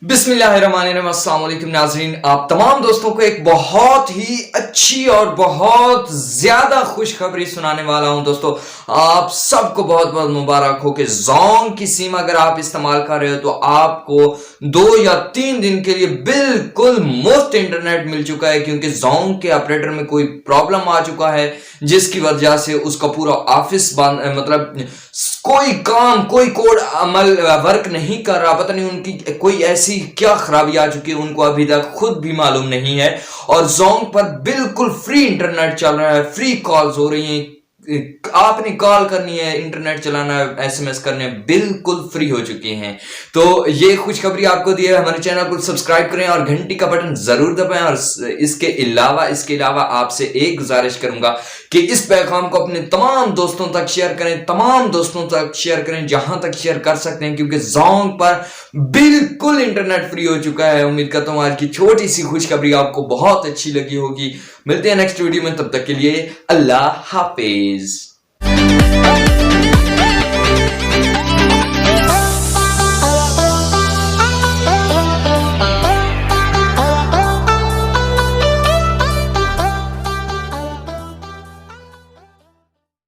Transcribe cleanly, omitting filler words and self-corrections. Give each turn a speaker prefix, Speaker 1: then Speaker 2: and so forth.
Speaker 1: बिस्मिल्लाहिर्रहमानिर्रहीम। अस्सलाम वालेकुम नाज़रीन, आप तमाम दोस्तों को एक बहुत ही अच्छी और बहुत ज्यादा खुशखबरी सुनाने वाला हूं। दोस्तों, आप सबको बहुत बहुत मुबारक हो कि ज़ोंग की सिम अगर आप इस्तेमाल कर रहे हो तो आपको 2 या 3 दिन के लिए बिल्कुल मुफ्त इंटरनेट मिल चुका है, क्योंकि ज़ोंग के ऑपरेटर में कोई प्रॉब्लम आ चुका है जिसकी वजह से उसका पूरा ऑफिस बंद, मतलब कोई काम, कोई कोड अमल वर्क नहीं कर रहा। पता नहीं उनकी कोई ऐसी क्या खराबी आ चुकी है, उनको अभी तक खुद भी मालूम नहीं है। और ज़ोंग पर बिल्कुल फ्री इंटरनेट चल रहा है, फ्री कॉल्स हो रही हैं, आपने कॉल करनी है, इंटरनेट चलाना है, एसएमएस करने बिल्कुल फ्री हो चुके हैं। तो ये खुशखबरी आपको दी है। हमारे चैनल को सब्सक्राइब करें और घंटी का बटन जरूर दबाएं। और इसके अलावा आपसे एक गुजारिश करूंगा कि इस पैगाम को अपने तमाम दोस्तों तक शेयर करें, तमाम दोस्तों तक शेयर करें जहां तक शेयर कर सकते हैं, क्योंकि ज़ोंग पर बिल्कुल इंटरनेट फ्री हो चुका है। उम्मीद करता हूं आज की छोटी सी खुशखबरी आपको बहुत अच्छी लगी होगी। मिलते हैं नेक्स्ट वीडियो में, तब तक के लिए अल्लाह हाफिज।